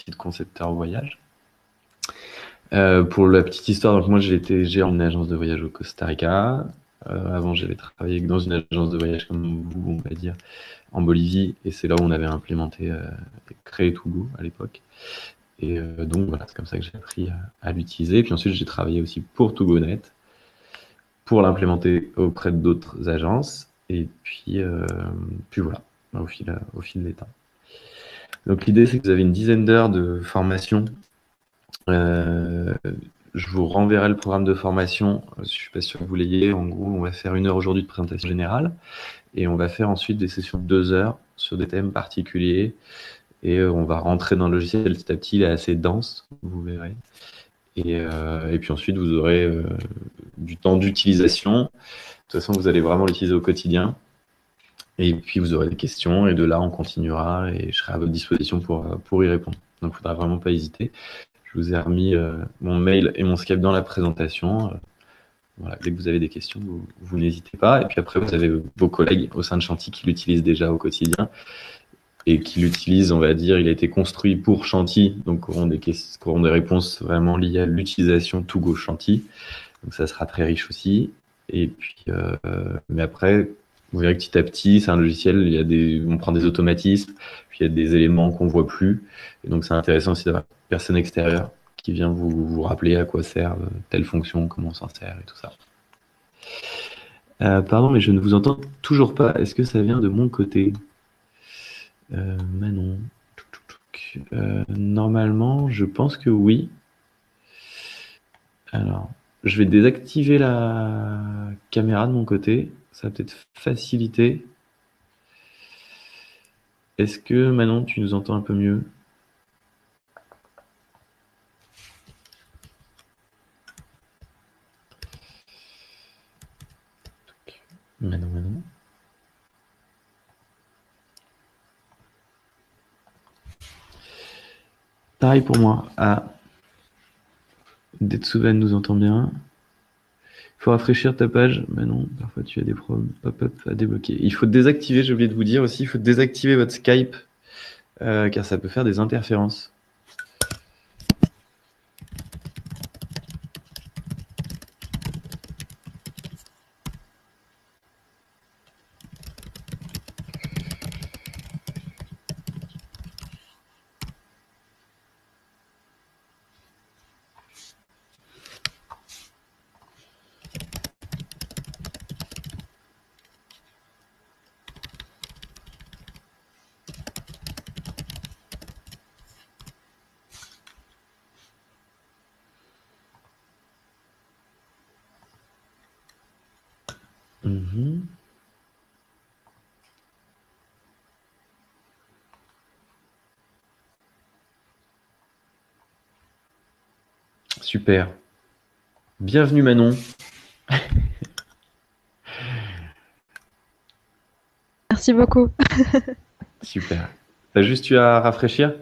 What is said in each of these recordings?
métier de concepteur voyage. Pour la petite histoire, donc moi j'ai en une agence de voyage au Costa Rica. Avant, j'avais travaillé dans une agence de voyage comme vous, on va dire, en Bolivie, et c'est là où on avait implémenté, créé Togo à l'époque. Et donc voilà, c'est comme ça que j'ai appris à l'utiliser. Puis ensuite, j'ai travaillé aussi pour TogoNet, pour l'implémenter auprès d'autres agences. Et puis voilà, au fil des temps. Donc l'idée, c'est que vous avez une dizaine d'heures de formation. Je vous renverrai le programme de formation. Je ne suis pas sûr que vous l'ayez. En gros, on va faire 1 heure aujourd'hui de présentation générale. Et on va faire ensuite des sessions de 2 heures sur des thèmes particuliers. Et on va rentrer dans le logiciel petit à petit. Il est assez dense, vous verrez. Et puis ensuite, vous aurez du temps d'utilisation. De toute façon, vous allez vraiment l'utiliser au quotidien. Et puis, vous aurez des questions. Et de là, on continuera. Et je serai à votre disposition pour y répondre. Donc, il ne faudra vraiment pas hésiter. Je vous ai remis mon mail et mon Skype dans la présentation. Voilà, dès que vous avez des questions, vous n'hésitez pas. Et puis après, vous avez vos collègues au sein de Chanty qui l'utilisent déjà au quotidien et qui l'utilisent, on va dire, il a été construit pour Chanty, donc auront des réponses vraiment liées à l'utilisation Togo Chanty. Donc ça sera très riche aussi. Et puis, mais après, vous verrez que petit à petit, c'est un logiciel, on prend des automatismes, puis il y a des éléments qu'on voit plus. Et donc c'est intéressant aussi d'avoir une personne extérieure qui vient vous rappeler à quoi sert telle fonction, comment on s'en sert et tout ça. Pardon, mais je ne vous entends toujours pas. Est-ce que ça vient de mon côté? Manon. Normalement, je pense que oui. Alors, je vais désactiver la caméra de mon côté. Ça va peut-être faciliter. Est-ce que Manon, tu nous entends un peu mieux? Manon. Pareil pour moi. Ah. Detsuven nous entend bien. Il faut rafraîchir ta page. Manon, parfois tu as des problèmes pop-up à débloquer. Il faut désactiver, j'ai oublié de vous dire aussi, il faut désactiver votre Skype car ça peut faire des interférences. Super. Bienvenue Manon. Merci beaucoup. Super. T'as juste eu à rafraîchir?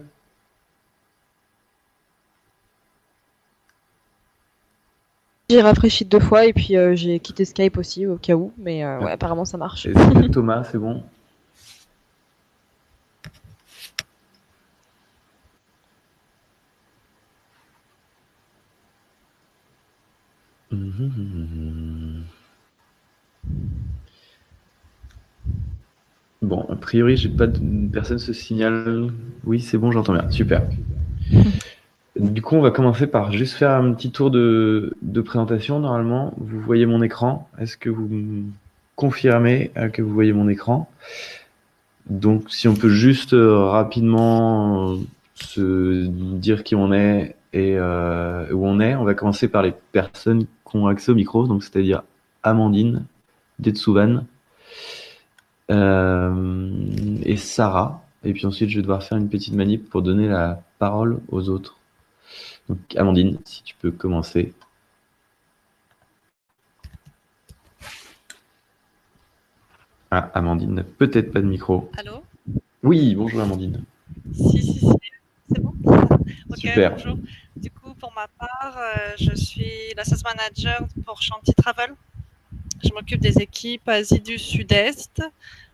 J'ai rafraîchi 2 fois et puis j'ai quitté Skype aussi au cas où, mais ouais, apparemment ça marche. Thomas, c'est bon? Bon, a priori, j'ai pas personne se signale. Oui, c'est bon, j'entends bien. Super. Du coup, on va commencer par juste faire un petit tour de présentation. Normalement, vous voyez mon écran. Est-ce que vous me confirmez que vous voyez mon écran? Donc, si on peut juste rapidement se dire qui on est et où on est, on va commencer par les personnes qui ont accès au micro, donc c'est-à-dire Amandine, Detsuvan et Sarah. Et puis ensuite, je vais devoir faire une petite manip pour donner la parole aux autres. Donc, Amandine, si tu peux commencer. Ah, Amandine n'a peut-être pas de micro. Allô? Oui, bonjour Amandine. Si, c'est bon? Ok, Super. bonjour. Du coup, pour ma part, je suis l'assist manager pour Chanty Travel. Je m'occupe des équipes Asie du Sud-Est.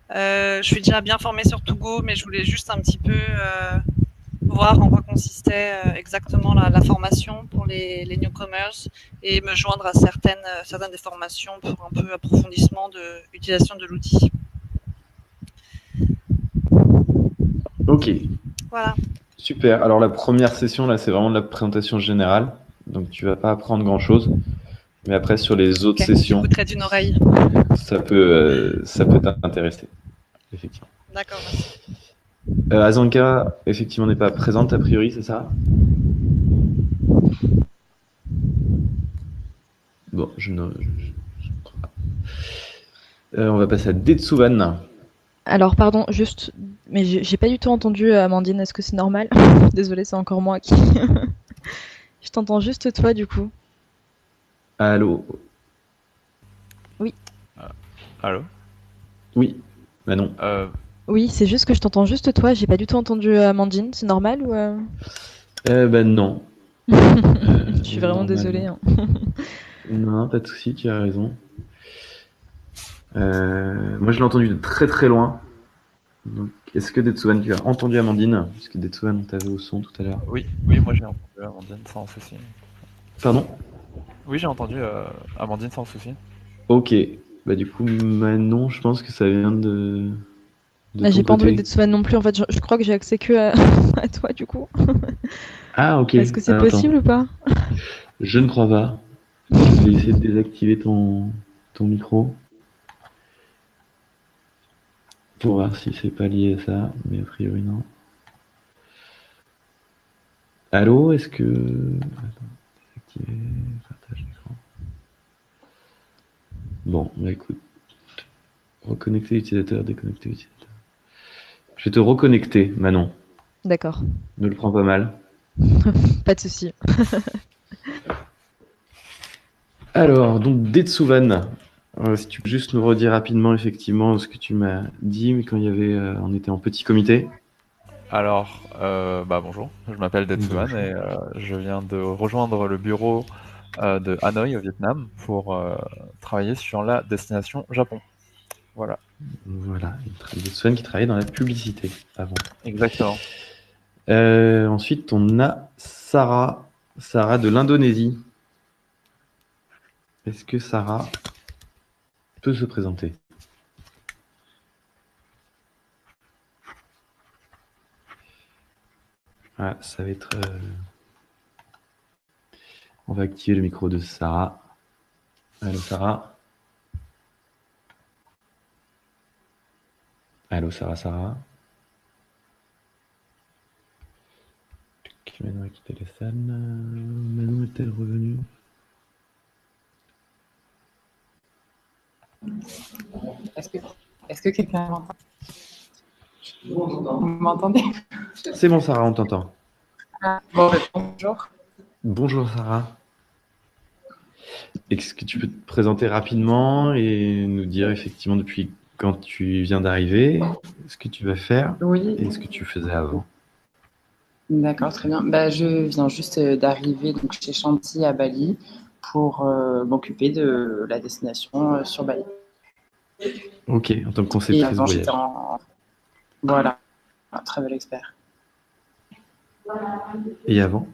Je suis déjà bien formée sur Togo, mais je voulais juste un petit peu vous voir en quoi consistait exactement la formation pour les newcomers et me joindre à certaines des formations pour un peu approfondissement de l'utilisation de l'outil. Ok, Voilà. super. Alors la première session, là, c'est vraiment de la présentation générale. Donc tu vas pas apprendre grand-chose. Mais après, sur les autres sessions, j'écouterai d'une oreille. ça peut t'intéresser, effectivement. D'accord, merci. Azanka, effectivement, n'est pas présente, a priori, c'est ça? Bon, je ne crois pas. On va passer à Detsuvan. Alors, pardon, juste, mais j'ai pas du tout entendu Amandine, est-ce que c'est normal? Désolée, c'est encore moi qui. Je t'entends juste toi, du coup. Allô? Oui. Allô? Oui, Manon. Oui, c'est juste que je t'entends juste toi, j'ai pas du tout entendu Amandine, c'est normal ou Non. Je suis vraiment Normalement. désolée. Hein. Non, pas de souci, tu as raison. Moi, je l'ai entendu de très très loin. Donc, est-ce que Detsuvan, tu as entendu Amandine? Parce que Detsuvan, on t'avait au son tout à l'heure. Oui, moi j'ai entendu Amandine sans souci. Pardon? Oui, j'ai entendu Amandine sans souci. Ok. Bah, du coup, Manon, je pense que ça vient de Bah, ton j'ai pas entendu côté. d'être Swan non plus, en fait, je crois que j'ai accès que à, à toi, du coup. Ah, ok. Est-ce que c'est Alors, possible ou pas? je ne crois pas. Je vais essayer de désactiver ton micro pour voir si c'est pas lié à ça, mais a priori non. Allô, est-ce que... Attends, désactiver, partage d'écran. Bon, bah écoute. Reconnecter l'utilisateur, déconnecter l'utilisateur. Je vais te reconnecter, Manon. D'accord, Ne le prends pas mal. pas de souci. Alors, donc Detsuvan, si tu peux juste nous redire rapidement effectivement ce que tu m'as dit, mais quand il y avait, on était en petit comité. Alors, bonjour, je m'appelle Detsuvan Bonjour. et je viens de rejoindre le bureau de Hanoï au Vietnam pour travailler sur la destination Japon. Voilà, Voilà, Detsuvan qui travaillait dans la publicité avant. exactement. Ensuite, on a Sarah de l'Indonésie. Est-ce que Sarah peut se présenter? Ah, ça va être... On va activer le micro de Sarah. Allô, Sarah? Allô, Sarah? Manon a quitté la salle. Manon est-elle revenue? Est-ce que quelqu'un m'entend? Vous m'entendez? C'est bon, Sarah, on t'entend. Bonjour. Bonjour, Sarah. Est-ce que tu peux te présenter rapidement et nous dire effectivement depuis quand tu viens d'arriver, ce que tu vas faire Oui, et ce que tu faisais avant? d'accord, très bien. Je viens juste d'arriver donc, chez Chanty à Bali pour m'occuper de la destination sur Bali. Ok, en tant que Et conceptrice avant, j'étais voyage. Voilà, un travel expert. Et avant?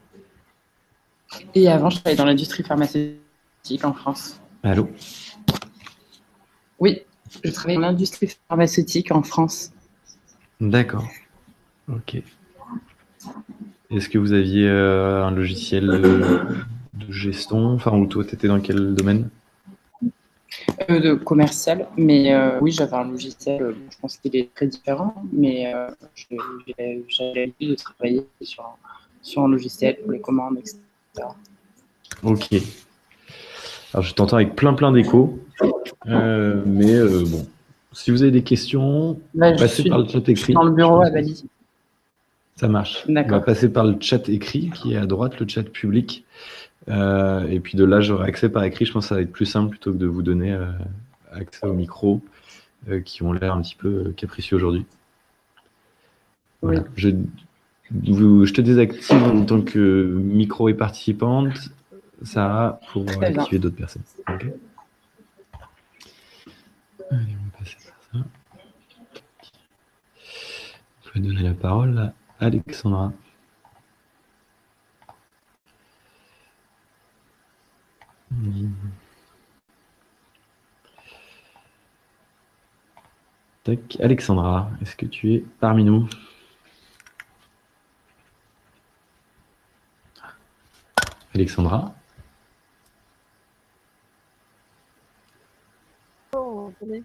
Et avant, je travaillais dans l'industrie pharmaceutique en France. Allô? Oui, je travaillais dans l'industrie pharmaceutique en France. D'accord. Ok. Est-ce que vous aviez un logiciel de gestion, enfin, ou toi, tu étais dans quel domaine? De commercial, mais oui, j'avais un logiciel, je pense qu'il est très différent, mais j'avais l'habitude de travailler sur un logiciel pour les commandes, etc. Ok. Alors, je t'entends avec plein d'échos, mais bon. Si vous avez des questions, Là, passez par le chat je suis écrit. dans le Je bureau pense à que Bali. ça marche. On va D'accord. passer par le chat écrit qui est à droite, le chat public. Et puis de là, j'aurai accès par écrit. Je pense que ça va être plus simple plutôt que de vous donner accès aux micros qui ont l'air un petit peu capricieux aujourd'hui. Voilà. Oui. Je te désactive en tant que micro et participante, Sarah, pour Très bien. activer d'autres personnes. Ok. Allez, on va passer par ça. Je vais donner la parole à Alexandra. Tac. Alexandra, est-ce que tu es parmi nous? Alexandra? Oh, attendez.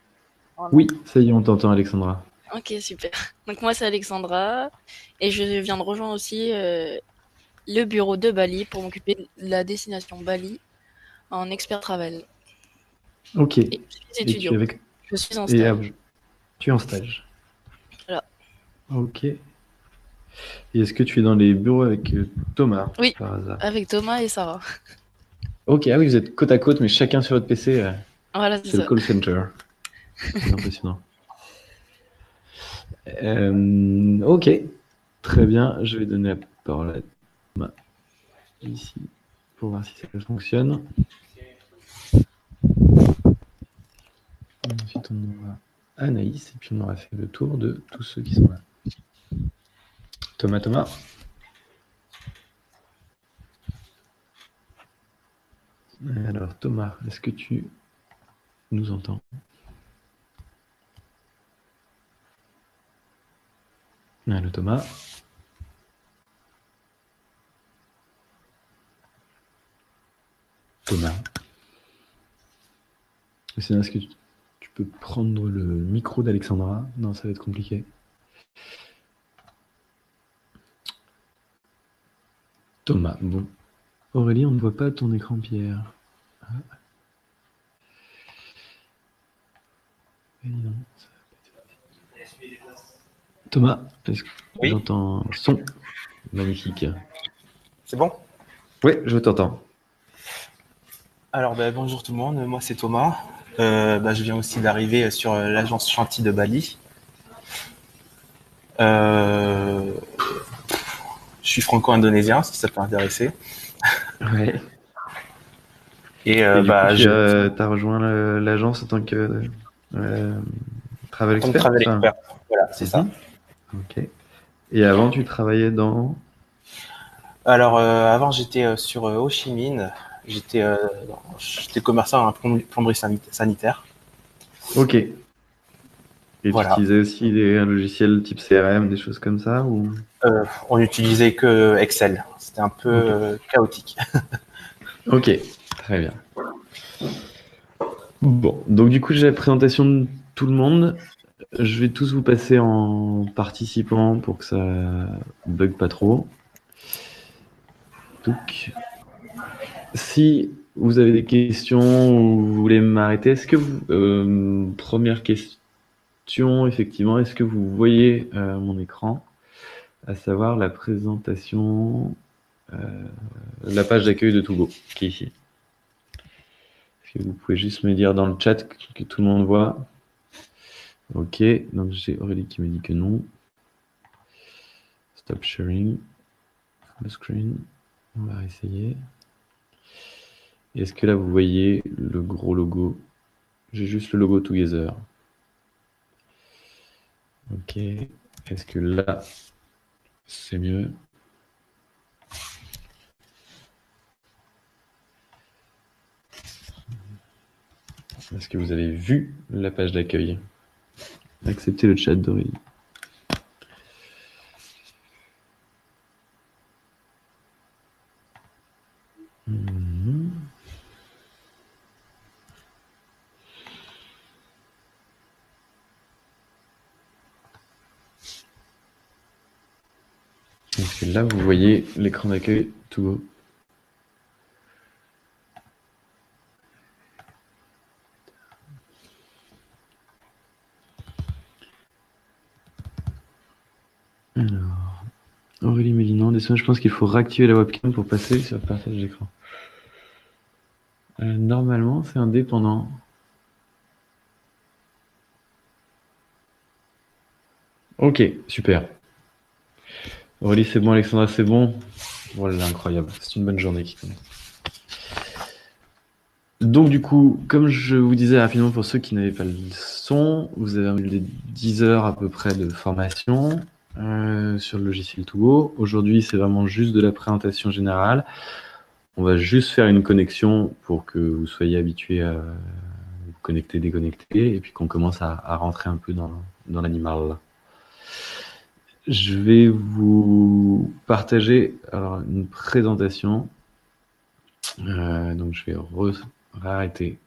Oh, Oui, ça y est, on t'entend, Alexandra. ok, super. Donc moi c'est Alexandra et je viens de rejoindre aussi le bureau de Bali pour m'occuper de la destination Bali en expert travel. Ok. Et je suis Et tu es étudiante. avec... Je suis en Et, stage. tu es en stage. Voilà. Ok. Et est-ce que tu es dans les bureaux avec Thomas, Oui. par hasard? Avec Thomas et Sarah. Ok, ah oui, vous êtes côte à côte, mais chacun sur votre PC. Voilà, c'est C'est le ça. call center. C'est impressionnant. Ok, très bien. Je vais donner la parole à Thomas ici pour voir si ça fonctionne. Ensuite, on aura Anaïs et puis on aura fait le tour de tous ceux qui sont là. Thomas. Alors, Thomas, est-ce que tu nous entends? Allô, Thomas. Thomas. Sinon, est-ce que tu peux prendre le micro d'Alexandra? Non, ça va être compliqué. Thomas, bon. Aurélie, on ne voit pas ton écran, Pierre. Ah. Non, Thomas, est-ce que Oui. j'entends son? Magnifique. C'est bon? Oui, je t'entends. Alors, bonjour tout le monde, moi c'est Thomas. Je viens aussi d'arriver sur l'agence Chantier de Bali. Je suis franco-indonésien, si ça peut intéresser. Ouais. Et, Et du coup, tu as rejoint l'agence en tant que travel comme expert? travel expert. Voilà, c'est ça. Ok. Et avant, tu travaillais dans... Alors, avant j'étais sur Ho Chi Minh. J'étais commerçant en plomberie sanitaire. Ok. Et Voilà. tu utilisais aussi un logiciel type CRM, des choses comme ça ou... On n'utilisait que Excel. C'était un peu chaotique. Ok, très bien. Bon, donc du coup, j'ai la présentation de tout le monde. Je vais tous vous passer en participant pour que ça bug pas trop. Donc, si vous avez des questions ou vous voulez m'arrêter, est-ce que vous... première question, effectivement, est-ce que vous voyez mon écran? À savoir la présentation, la page d'accueil de Togo, qui est ici. Est-ce que vous pouvez juste me dire dans le chat que tout le monde voit? Ok, donc j'ai Aurélie qui me dit que non. Stop sharing le screen. On va essayer. Est-ce que là vous voyez le gros logo? J'ai juste le logo Together. Ok. Est-ce que là c'est mieux? Est-ce que vous avez vu la page d'accueil? Acceptez le chat d'Aurélie. Est-ce que là vous voyez l'écran d'accueil Togo? Alors, Aurélie me dit non, désolé, je pense qu'il faut réactiver la webcam pour passer sur le partage d'écran. Normalement, c'est indépendant. Ok, super. Aurélie, c'est bon, Alexandra, c'est bon. Voilà, incroyable. C'est une bonne journée qui commence. Donc, du coup, comme je vous disais rapidement, pour ceux qui n'avaient pas le son, vous avez eu 10 heures à peu près de formation sur le logiciel Togo. Aujourd'hui, c'est vraiment juste de la présentation générale. On va juste faire une connexion pour que vous soyez habitués à vous connecter, déconnecter, et puis qu'on commence à rentrer un peu dans l'animal. Je vais vous partager alors, une présentation. Donc je vais réarrêter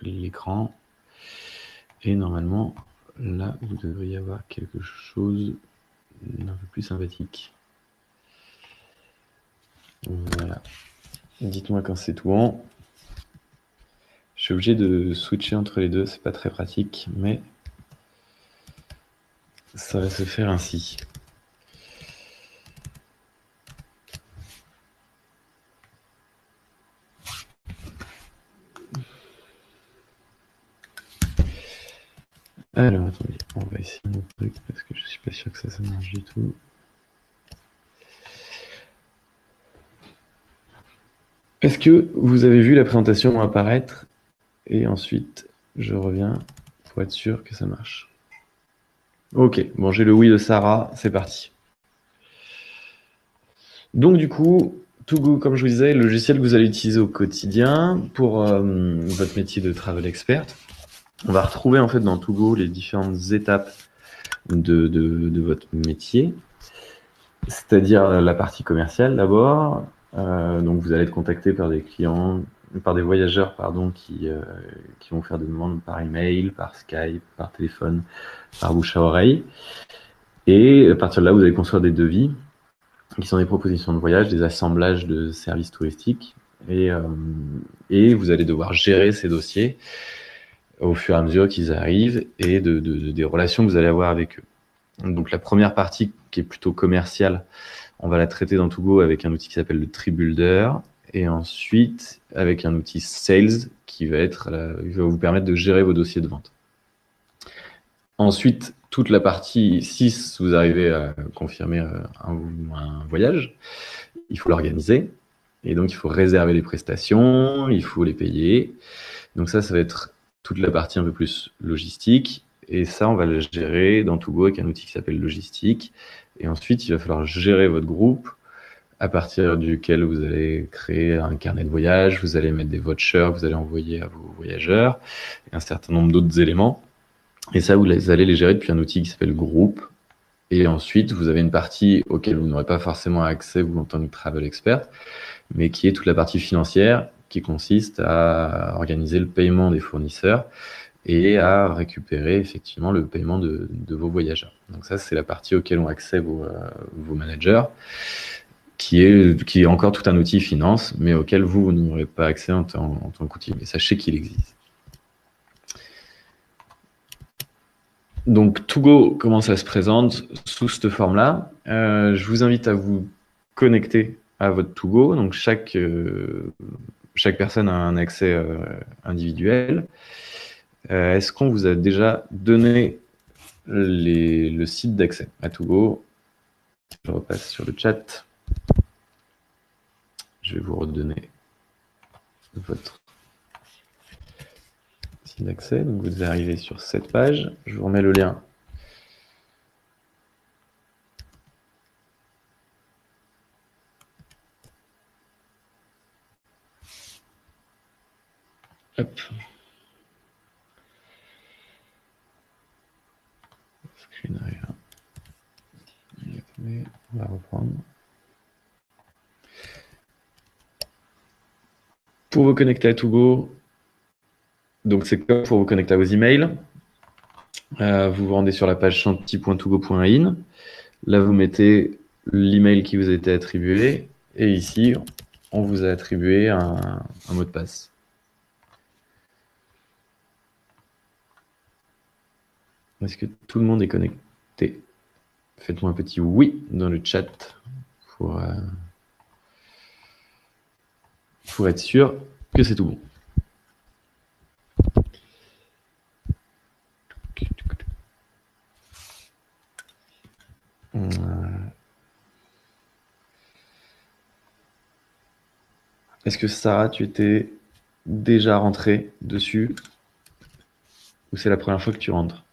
l'écran. Et normalement, là, vous devriez avoir quelque chose d'un peu plus sympathique. Voilà. Dites-moi quand c'est tout bon. Je suis obligé de switcher entre les deux, c'est pas très pratique, mais ça va se faire ainsi. Alors, attendez, on va essayer un autre truc parce que je suis pas sûr que ça marche du tout. Est-ce que vous avez vu la présentation apparaître? Et ensuite, je reviens pour être sûr que ça marche. Ok, bon, j'ai le oui de Sarah, c'est parti. Donc du coup, Togo, comme je vous disais, le logiciel que vous allez utiliser au quotidien pour votre métier de travel expert. On va retrouver en fait dans Togo les différentes étapes de votre métier, c'est-à-dire la partie commerciale d'abord. Donc vous allez être contacté par des clients, par des voyageurs pardon, qui vont faire des demandes par email, par Skype, par téléphone, par bouche à oreille. Et à partir de là, vous allez construire des devis qui sont des propositions de voyage, des assemblages de services touristiques. Et vous allez devoir gérer ces dossiers au fur et à mesure qu'ils arrivent et des relations que vous allez avoir avec eux. Donc la première partie qui est plutôt commerciale, on va la traiter dans Togo avec un outil qui s'appelle le TreeBuilder et ensuite avec un outil Sales qui va vous permettre de gérer vos dossiers de vente. Ensuite, toute la partie 6, vous arrivez à confirmer un voyage, il faut l'organiser et donc il faut réserver les prestations, il faut les payer. Donc ça va être toute la partie un peu plus logistique. Et ça, on va le gérer dans Togo avec un outil qui s'appelle Logistique. Et ensuite, il va falloir gérer votre groupe à partir duquel vous allez créer un carnet de voyage, vous allez mettre des vouchers que vous allez envoyer à vos voyageurs, et un certain nombre d'autres éléments. Et ça, vous allez les gérer depuis un outil qui s'appelle Groupe. Et ensuite, vous avez une partie auquel vous n'aurez pas forcément accès, vous, en tant que travel expert, mais qui est toute la partie financière, qui consiste à organiser le paiement des fournisseurs et à récupérer effectivement le paiement de vos voyageurs. Donc ça, c'est la partie auquel ont accès vos managers, qui est encore tout un outil finance, mais auquel vous n'aurez pas accès en tant qu'outil. Mais sachez qu'il existe. Donc Togo, comment ça se présente sous cette forme-là? Je vous invite à vous connecter à votre Togo. Donc chaque personne a un accès individuel. Est-ce qu'on vous a déjà donné le site d'accès à Togo? Je repasse sur le chat. Je vais vous redonner votre site d'accès. Donc vous arrivez sur cette page. Je vous remets le lien. Hop. Screen arrière. On va reprendre. Pour vous connecter à Togo, donc c'est comme pour vous connecter à vos emails. Vous vous rendez sur la page chanty.togo.in. Là, vous mettez l'email qui vous a été attribué. Et ici, on vous a attribué un mot de passe. Est-ce que tout le monde est connecté? Faites-moi un petit oui dans le chat pour être sûr que c'est tout bon. Est-ce que Sarah, tu étais déjà rentrée dessus ou c'est la première fois que tu rentres?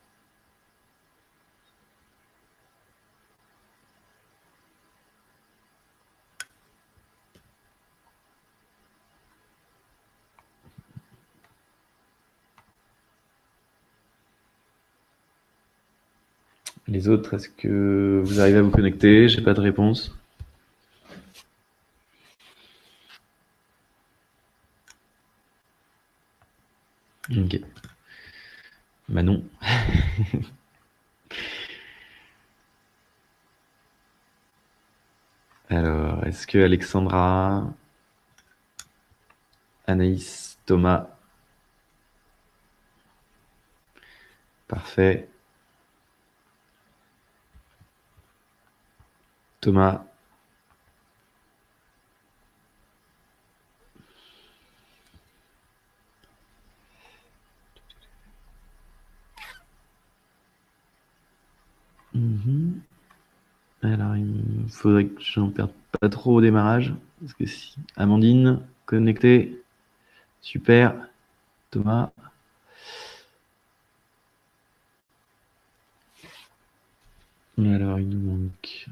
Les autres, est-ce que vous arrivez à vous connecter? J'ai pas de réponse. Ok. Manon. Alors, est-ce que Alexandra, Anaïs, Thomas? Parfait. Thomas. Mhm. Alors, il faudrait que j'en perde pas trop au démarrage. Parce que si. Amandine, connectée. Super. Thomas. Alors, il nous manque.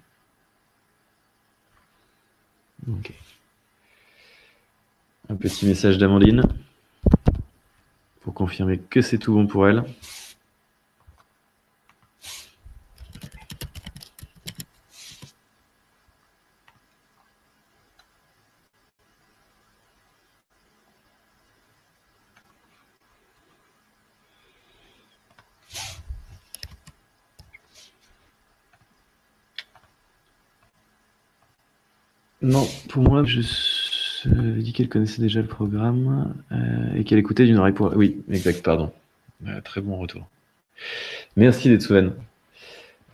Ok. Un petit message d'Amandine pour confirmer que c'est tout bon pour elle. Non, pour moi, je dit qu'elle connaissait déjà le programme et qu'elle écoutait d'une oreille pour... Oui, exact, pardon. Très bon retour. Merci d'être souveraine.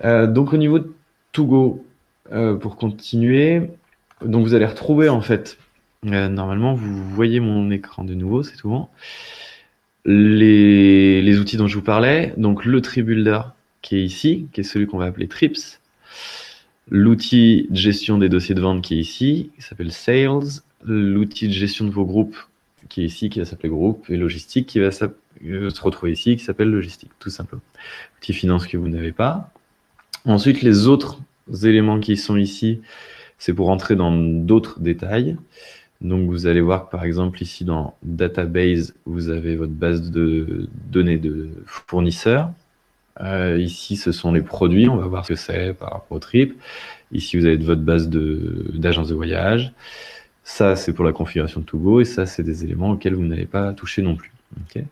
Donc au niveau de Togo, pour continuer, donc vous allez retrouver en fait, normalement vous voyez mon écran de nouveau, c'est tout bon. Les outils dont je vous parlais, donc le Tree Builder qui est ici, qui est celui qu'on va appeler Trips, l'outil de gestion des dossiers de vente qui est ici, qui s'appelle Sales, l'outil de gestion de vos groupes qui est ici, qui va s'appeler Groupe, et logistique qui va se retrouver ici, qui s'appelle Logistique, tout simplement. Outil finance que vous n'avez pas. Ensuite, les autres éléments qui sont ici, c'est pour entrer dans d'autres détails. Donc, vous allez voir que, par exemple, ici, dans Database, vous avez votre base de données de fournisseurs. Ici, ce sont les produits. On va voir ce que c'est par rapport au trip. Ici, vous avez votre base d'agence de voyage. Ça, c'est pour la configuration de Togo. Et ça, c'est des éléments auxquels vous n'avez pas touché non plus. Okay.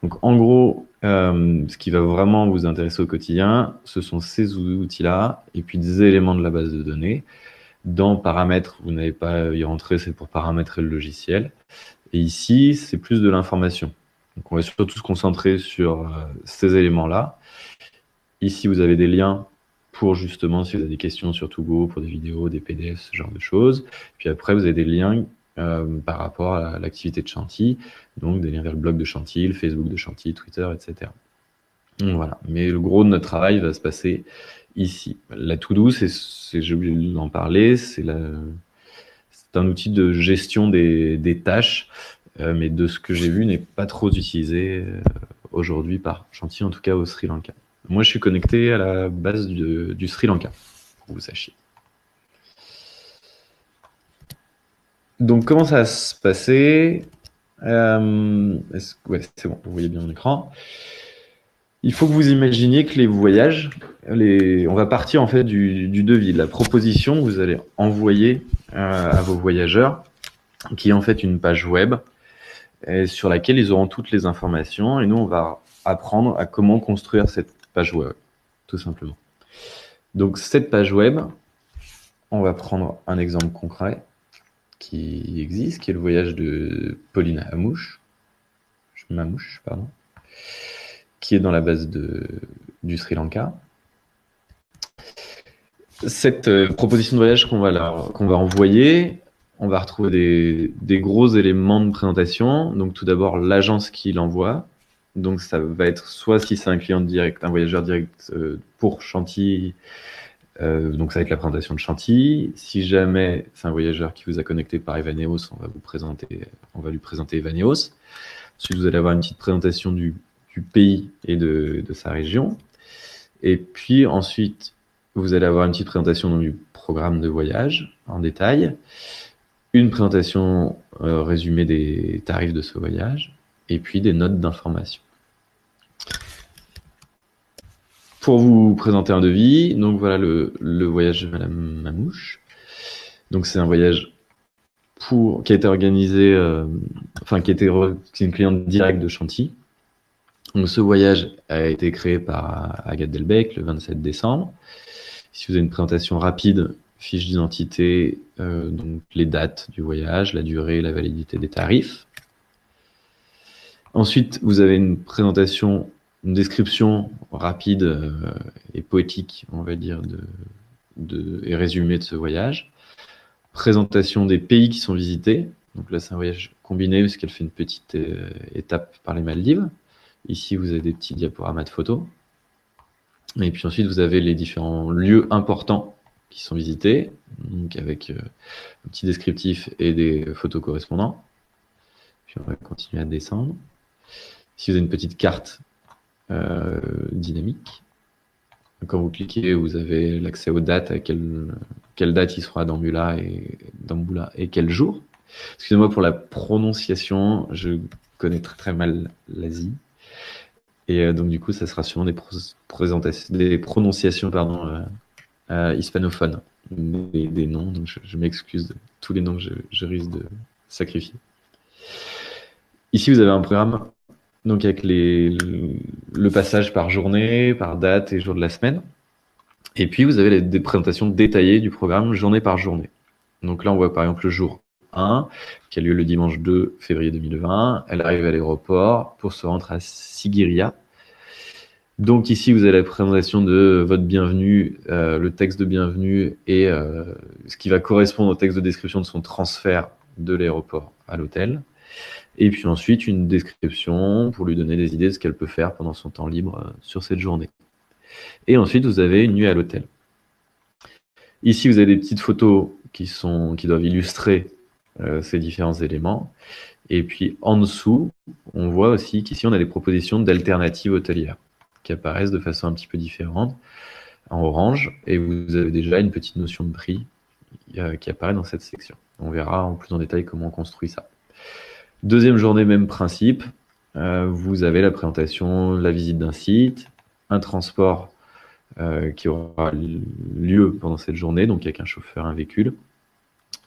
Donc, en gros, ce qui va vraiment vous intéresser au quotidien, ce sont ces outils-là et puis des éléments de la base de données. Dans paramètres, vous n'avez pas à y rentrer, c'est pour paramétrer le logiciel. Et ici, c'est plus de l'information. Donc, on va surtout se concentrer sur ces éléments-là. Ici, vous avez des liens pour justement, si vous avez des questions sur Togo, pour des vidéos, des PDF, ce genre de choses. Puis après, vous avez des liens par rapport à l'activité de Chantilly, donc des liens vers le blog de Chantilly, le Facebook de Chantilly, Twitter, etc. Donc, voilà. Mais le gros de notre travail va se passer ici. La To-Do, j'ai oublié d'en parler, c'est un outil de gestion des tâches, mais de ce que j'ai vu, n'est pas trop utilisé aujourd'hui par Chantilly, en tout cas au Sri Lanka. Moi, je suis connecté à la base du Sri Lanka, pour que vous sachiez. Donc, comment ça va se passer? Ouais, c'est bon, vous voyez bien mon écran. Il faut que vous imaginiez que les voyages, on va partir en fait du devis, de la proposition que vous allez envoyer à vos voyageurs, qui est en fait une page web sur laquelle ils auront toutes les informations. Et nous, on va apprendre à comment construire cette page web, tout simplement. Donc, cette page web, on va prendre un exemple concret qui existe, qui est le voyage de Pauline Mamouche, pardon, qui est dans la base du Sri Lanka. Cette proposition de voyage qu'on va envoyer, on va retrouver des gros éléments de présentation. Donc, tout d'abord, l'agence qui l'envoie. Donc, ça va être soit si c'est un client direct, un voyageur direct pour Chantilly, donc ça va être la présentation de Chantilly. Si jamais c'est un voyageur qui vous a connecté par Evaneos, on va lui présenter Evaneos. Ensuite, vous allez avoir une petite présentation du pays et de sa région. Et puis ensuite, vous allez avoir une petite présentation du programme de voyage en détail, une présentation résumée des tarifs de ce voyage, et puis des notes d'information. Pour vous présenter un devis, donc voilà le voyage de Madame Mamouche. Donc c'est un voyage qui a été organisé, c'est une cliente directe de Chantilly. Donc ce voyage a été créé par Agathe Delbecq le 27 décembre. Si vous avez une présentation rapide, fiche d'identité, donc les dates du voyage, la durée, la validité des tarifs. Ensuite, vous avez une présentation, une description rapide et poétique, on va dire, et résumé de ce voyage. Présentation des pays qui sont visités. Donc là, c'est un voyage combiné parce qu'elle fait une petite étape par les Maldives. Ici, vous avez des petits diaporamas de photos. Et puis ensuite, vous avez les différents lieux importants qui sont visités, donc avec un petit descriptif et des photos correspondants. Puis on va continuer à descendre. Ici, vous avez une petite carte dynamique. Quand vous cliquez, vous avez l'accès aux dates, à quelle date il sera dans Mula et quel jour. Excusez-moi pour la prononciation, je connais très très mal l'Asie. Et donc du coup, ça sera sûrement des prononciations hispanophones, des noms. Donc je m'excuse de tous les noms que je risque de sacrifier. Ici, vous avez un programme donc avec le passage par journée, par date et jour de la semaine. Et puis, vous avez des présentations détaillées du programme journée par journée. Donc là, on voit par exemple le jour 1, qui a lieu le dimanche 2 février 2020. Elle arrive à l'aéroport pour se rendre à Sigiriya. Donc ici, vous avez la présentation de votre bienvenue, le texte de bienvenue et ce qui va correspondre au texte de description de son transfert de l'aéroport à l'hôtel. Et puis ensuite, une description pour lui donner des idées de ce qu'elle peut faire pendant son temps libre sur cette journée. Et ensuite, vous avez une nuit à l'hôtel. Ici, vous avez des petites photos qui doivent illustrer ces différents éléments. Et puis en dessous, on voit aussi qu'ici, on a des propositions d'alternatives hôtelières qui apparaissent de façon un petit peu différente en orange. Et vous avez déjà une petite notion de prix qui apparaît dans cette section. On verra en plus en détail comment on construit ça. Deuxième journée, même principe. Vous avez la présentation, la visite d'un site, un transport qui aura lieu pendant cette journée, donc avec un chauffeur, un véhicule.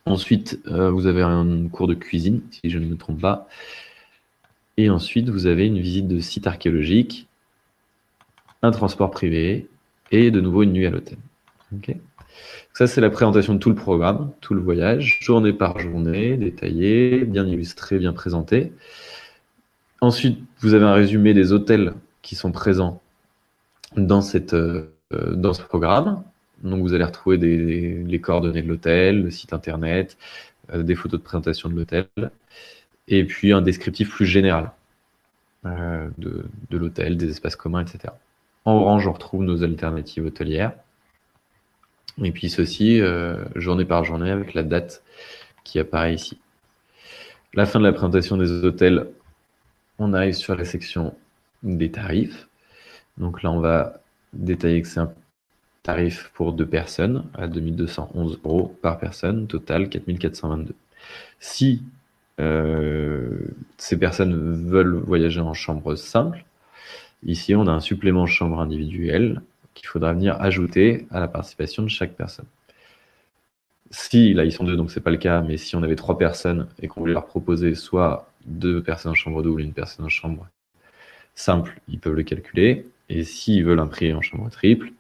Ensuite, vous avez un cours de cuisine, si je ne me trompe pas. Et ensuite, vous avez une visite de site archéologique, un transport privé et de nouveau une nuit à l'hôtel. Okay. Ça, c'est la présentation de tout le programme, tout le voyage, journée par journée, détaillé, bien illustré, bien présenté. Ensuite, vous avez un résumé des hôtels qui sont présents dans ce programme. Donc, vous allez retrouver les coordonnées de l'hôtel, le site internet, des photos de présentation de l'hôtel, et puis un descriptif plus général de l'hôtel, des espaces communs, etc. En orange, on retrouve nos alternatives hôtelières. Et puis ceci, journée par journée, avec la date qui apparaît ici. La fin de la présentation des hôtels, on arrive sur la section des tarifs. Donc là, on va détailler que c'est un tarif pour 2 personnes à 2211 € par personne, total 4422. Si ces personnes veulent voyager en chambre simple, ici, on a un supplément chambre individuelle qu'il faudra venir ajouter à la participation de chaque personne. Si, là, ils sont 2, donc c'est pas le cas, mais si on avait 3 personnes et qu'on voulait leur proposer soit 2 personnes en chambre double et une personne en chambre simple, ils peuvent le calculer. Et s'ils veulent un prix en chambre triple,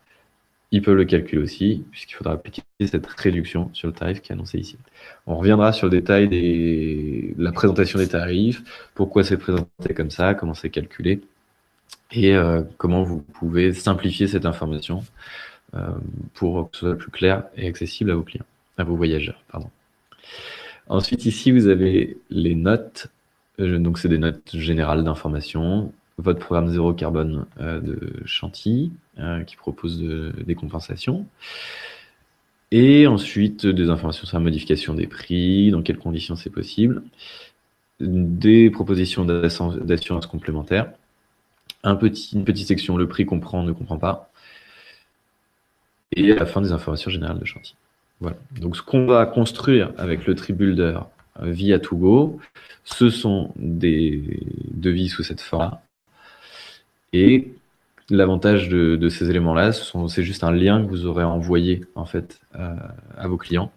ils peuvent le calculer aussi, puisqu'il faudra appliquer cette réduction sur le tarif qui est annoncé ici. On reviendra sur le détail de la présentation des tarifs, pourquoi c'est présenté comme ça, comment c'est calculé, et comment vous pouvez simplifier cette information pour que ce soit plus clair et accessible à vos clients, à vos voyageurs, pardon. Ensuite, ici, vous avez les notes. Donc, c'est des notes générales d'information. Votre programme zéro carbone de Chantilly, qui propose des compensations. Et ensuite, des informations sur la modification des prix, dans quelles conditions c'est possible. Des propositions d'assurance complémentaire. Une petite section, le prix comprend, ne comprend pas. Et à la fin, des informations générales de Chantilly. Voilà. Donc, ce qu'on va construire avec le TripBuilder via Togo, ce sont des devis sous cette forme. Et L'avantage de ces éléments-là, c'est juste un lien que vous aurez envoyé en fait à vos clients.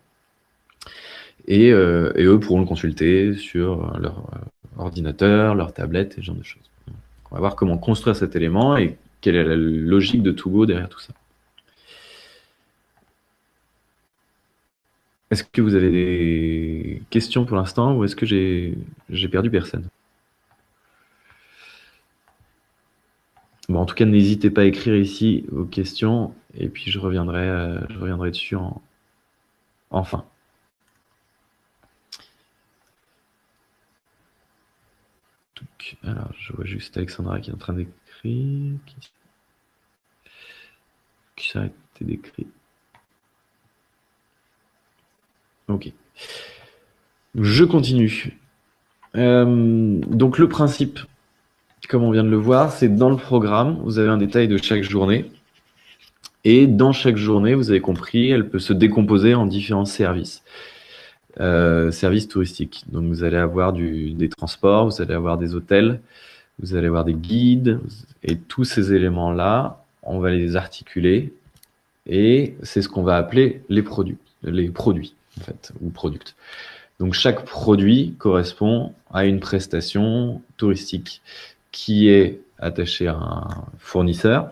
Et eux pourront le consulter sur leur ordinateur, leur tablette et ce genre de choses. Donc, on va voir comment construire cet élément et quelle est la logique de Togo derrière tout ça. Est-ce que vous avez des questions pour l'instant ou est-ce que j'ai perdu personne? Bon, en tout cas, n'hésitez pas à écrire ici vos questions et puis je reviendrai dessus en fin. Donc, alors, je vois juste Alexandra qui est en train d'écrire. Qui ça a été décrit? Ok. Je continue. Donc, le principe, comme on vient de le voir, c'est dans le programme, vous avez un détail de chaque journée. Et dans chaque journée, vous avez compris, elle peut se décomposer en différents services. Services touristiques. Donc, vous allez avoir des transports, vous allez avoir des hôtels, vous allez avoir des guides, et tous ces éléments-là, on va les articuler, et c'est ce qu'on va appeler les produits, en fait, ou products. Donc, chaque produit correspond à une prestation touristique qui est attachée à un fournisseur.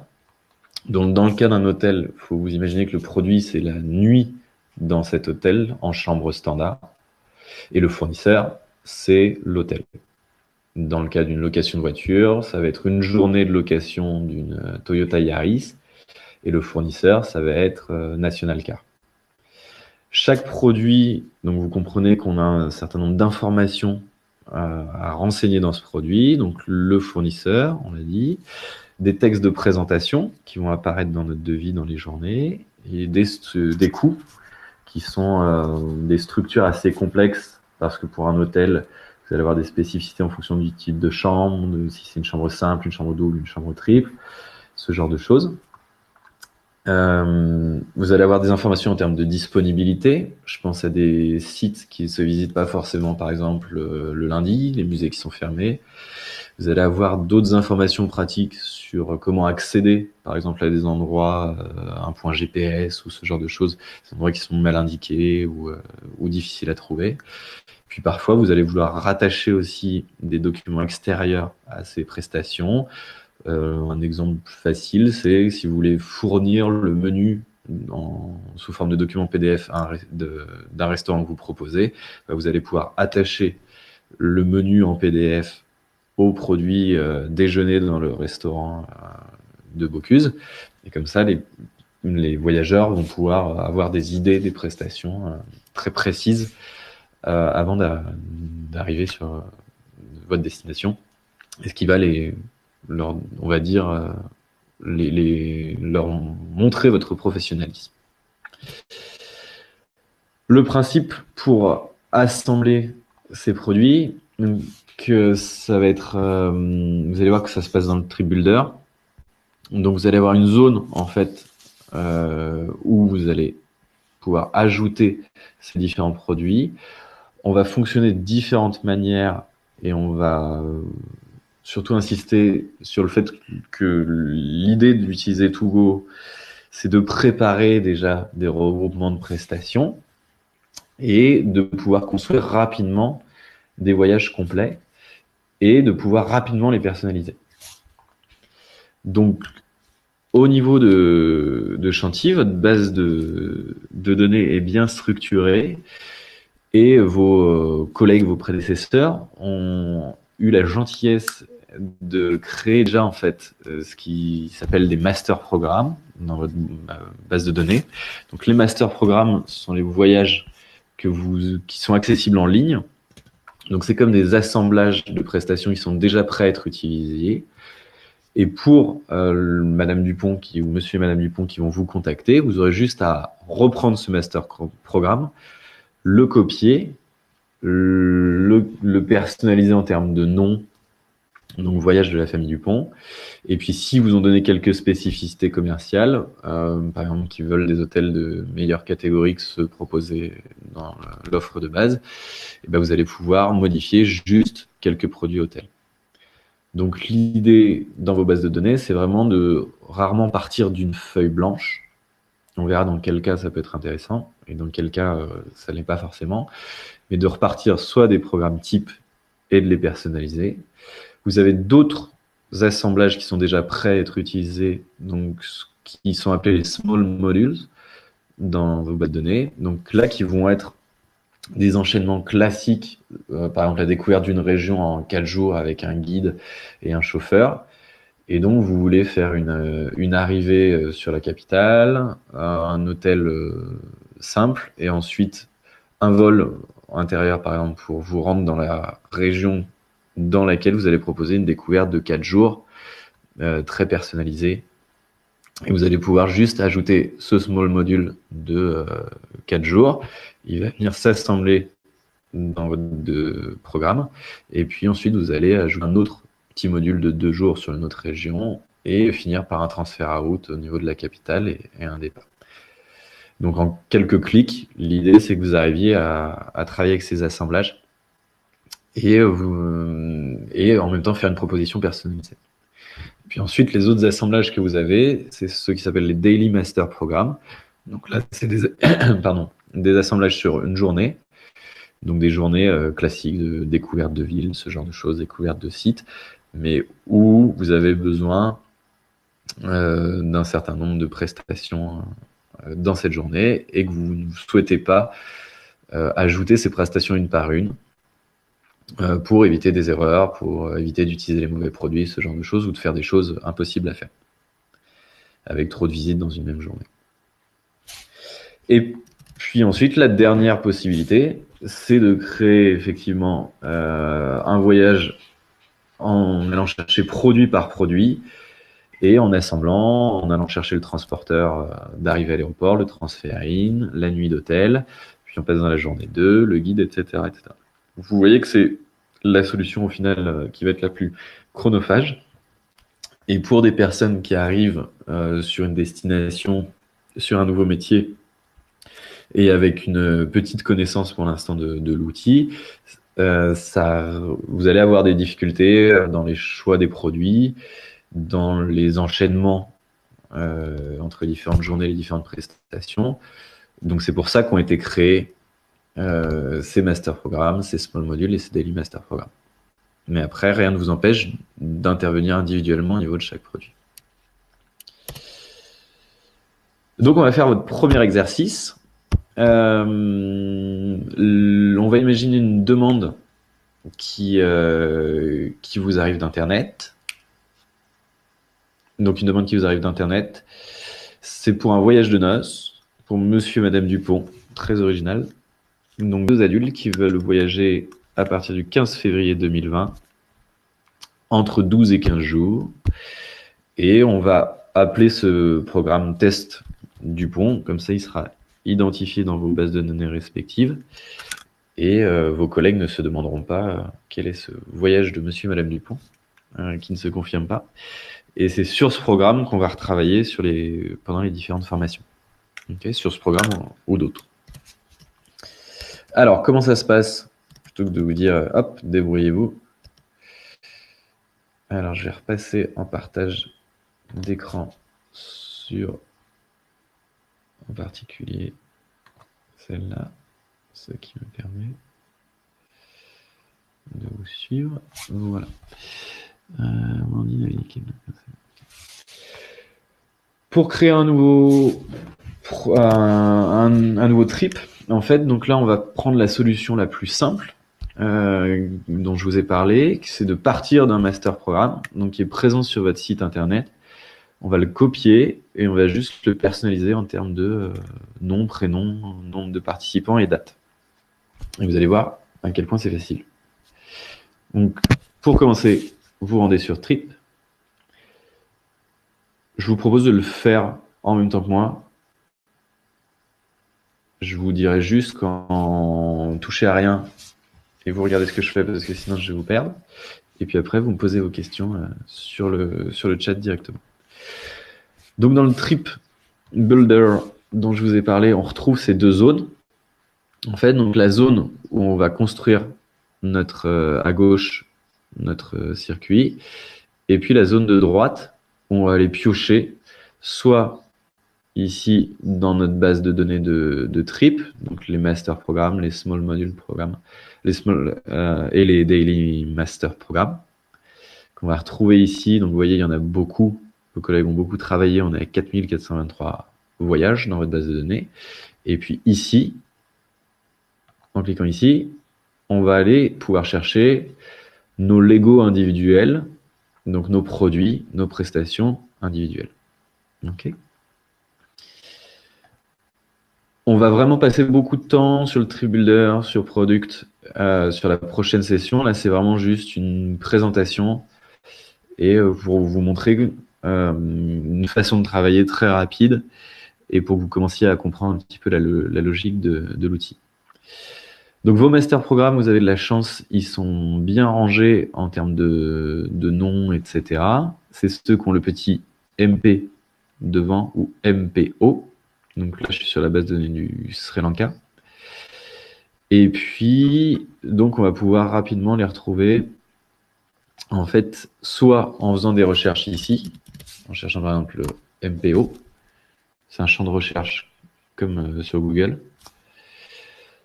Donc, dans le cas d'un hôtel, il faut vous imaginer que le produit, c'est la nuit dans cet hôtel en chambre standard. Et le fournisseur, c'est l'hôtel. Dans le cas d'une location de voiture, ça va être une journée de location d'une Toyota Yaris. Et le fournisseur, ça va être National Car. Chaque produit, donc vous comprenez qu'on a un certain nombre d'informations à renseigner dans ce produit. Donc le fournisseur, on l'a dit, des textes de présentation qui vont apparaître dans notre devis dans les journées et des coûts qui sont des structures assez complexes parce que pour un hôtel, vous allez avoir des spécificités en fonction du type de chambre, si c'est une chambre simple, une chambre double, une chambre triple, ce genre de choses. Vous allez avoir des informations en termes de disponibilité. Je pense à des sites qui ne se visitent pas forcément, par exemple, le lundi, les musées qui sont fermés. Vous allez avoir d'autres informations pratiques sur comment accéder, par exemple, à des endroits, un point GPS ou ce genre de choses, des endroits qui sont mal indiqués ou difficiles à trouver. Puis parfois, vous allez vouloir rattacher aussi des documents extérieurs à ces prestations. Un exemple facile, c'est si vous voulez fournir le menu sous forme de document PDF d'un restaurant que vous proposez, vous allez pouvoir attacher le menu en PDF au produit déjeuner dans le restaurant de Bocuse. Et comme ça, les voyageurs vont pouvoir avoir des idées des prestations très précises avant d'arriver sur votre destination. Et ce qui va leur montrer votre professionnalisme. Le principe pour assembler ces produits, que ça va être, vous allez voir que ça se passe dans le Trip Builder. Donc vous allez avoir une zone en fait où vous allez pouvoir ajouter ces différents produits. On va fonctionner de différentes manières et on va surtout insister sur le fait que l'idée d'utiliser Togo, c'est de préparer déjà des regroupements de prestations et de pouvoir construire rapidement des voyages complets et de pouvoir rapidement les personnaliser. Donc, au niveau de chantier, votre base de données est bien structurée et vos collègues, vos prédécesseurs ont eu la gentillesse de créer déjà en fait ce qui s'appelle des master programmes dans votre base de données. Donc les master programmes sont les voyages qui sont accessibles en ligne. Donc c'est comme des assemblages de prestations qui sont déjà prêts à être utilisés. Et pour Madame Dupont ou Monsieur et Madame Dupont qui vont vous contacter, vous aurez juste à reprendre ce master programme, le copier, le personnaliser en termes de nom, donc voyage de la famille Dupont. Et puis si vous ont donné quelques spécificités commerciales, par exemple qui veulent des hôtels de meilleure catégorie que ceux proposés dans l'offre de base, et ben vous allez pouvoir modifier juste quelques produits hôtels. Donc l'idée dans vos bases de données, c'est vraiment de rarement partir d'une feuille blanche. On verra dans quel cas ça peut être intéressant et dans quel cas ça ne l'est pas forcément, mais de repartir soit des programmes types et de les personnaliser. Vous avez d'autres assemblages qui sont déjà prêts à être utilisés, donc qui sont appelés les small modules dans vos bases de données. Donc là, qui vont être des enchaînements classiques, par exemple la découverte d'une région en 4 jours avec un guide et un chauffeur. Et donc, vous voulez faire une arrivée sur la capitale, un hôtel simple, et ensuite un vol intérieur, par exemple, pour vous rendre dans la région dans laquelle vous allez proposer une découverte de 4 jours, très personnalisée. Et vous allez pouvoir juste ajouter ce small module de 4 jours. Il va venir s'assembler dans votre programme. Et puis ensuite, vous allez ajouter un autre petit module de 2 jours sur une autre région et finir par un transfert à route au niveau de la capitale et un départ. Donc en quelques clics, l'idée c'est que vous arriviez à travailler avec ces assemblages et en même temps faire une proposition personnalisée. Puis ensuite, les autres assemblages que vous avez, c'est ceux qui s'appellent les Daily Master Programmes. Donc là, c'est des assemblages sur une journée. Donc des journées classiques de découverte de villes, ce genre de choses, découverte de sites, mais où vous avez besoin d'un certain nombre de prestations dans cette journée et que vous ne souhaitez pas ajouter ces prestations une par une pour éviter des erreurs, pour éviter d'utiliser les mauvais produits, ce genre de choses, ou de faire des choses impossibles à faire avec trop de visites dans une même journée. Et puis ensuite, la dernière possibilité, c'est de créer effectivement un voyage en allant chercher produit par produit et en assemblant, en allant chercher le transporteur d'arrivée à l'aéroport, le transfert in, la nuit d'hôtel, puis on passe dans la journée 2, le guide, etc., etc. Vous voyez que c'est la solution au final qui va être la plus chronophage. Et pour des personnes qui arrivent sur une destination, sur un nouveau métier, et avec une petite connaissance pour l'instant de l'outil, vous allez avoir des difficultés dans les choix des produits, dans les enchaînements entre les différentes journées, les différentes prestations. Donc c'est pour ça qu'ont été créés ces master programmes, ces small modules et ces daily master programmes. Mais après, rien ne vous empêche d'intervenir individuellement au niveau de chaque produit. Donc on va faire votre premier exercice. On va imaginer une demande qui vous arrive d'Internet. Donc une demande qui vous arrive d'Internet, c'est pour un voyage de noces, pour monsieur et madame Dupont, très original. Donc 2 adultes qui veulent voyager à partir du 15 février 2020, entre 12 et 15 jours. Et on va appeler ce programme test Dupont, comme ça il sera identifié dans vos bases de données respectives. Et vos collègues ne se demanderont pas quel est ce voyage de monsieur et madame Dupont, qui ne se confirme pas. Et c'est sur ce programme qu'on va retravailler pendant les différentes formations. Okay, sur ce programme ou d'autres. Alors, comment ça se passe? Plutôt que de vous dire, hop, débrouillez-vous. Alors, je vais repasser en partage d'écran sur, en particulier, celle-là, ce qui me permet de vous suivre. Voilà. Pour créer un nouveau trip, en fait, donc là, on va prendre la solution la plus simple dont je vous ai parlé, c'est de partir d'un master programme, donc qui est présent sur votre site internet. On va le copier et on va juste le personnaliser en termes de nom, prénom, nombre de participants et date. Et vous allez voir à quel point c'est facile. Donc, pour commencer, vous rendez sur Trip. Je vous propose de le faire en même temps que moi. Je vous dirai juste quand touchez à rien et vous regardez ce que je fais parce que sinon je vais vous perdre. Et puis après, vous me posez vos questions sur le chat directement. Donc dans le Trip Builder dont je vous ai parlé, on retrouve ces 2 zones. En fait, donc la zone où on va construire à gauche notre circuit. Et puis la zone de droite, on va aller piocher, soit ici dans notre base de données de trip, donc les master programmes, les small module programmes, et les daily master programmes, qu'on va retrouver ici. Donc vous voyez, il y en a beaucoup, vos collègues ont beaucoup travaillé, on est à 4423 voyages dans votre base de données. Et puis ici, en cliquant ici, on va aller pouvoir chercher nos Lego individuels, donc nos produits, nos prestations individuelles. Ok. On va vraiment passer beaucoup de temps sur le Trip Builder, sur Product, sur la prochaine session. Là, c'est vraiment juste une présentation et pour vous montrer une façon de travailler très rapide et pour que vous commenciez à comprendre un petit peu la logique de l'outil. Donc vos master programmes, vous avez de la chance, ils sont bien rangés en termes de noms, etc. C'est ceux qui ont le petit MP devant ou MPO. Donc là, je suis sur la base de données du Sri Lanka. Et puis, donc on va pouvoir rapidement les retrouver, en fait, soit en faisant des recherches ici, en cherchant par exemple le MPO. C'est un champ de recherche comme sur Google.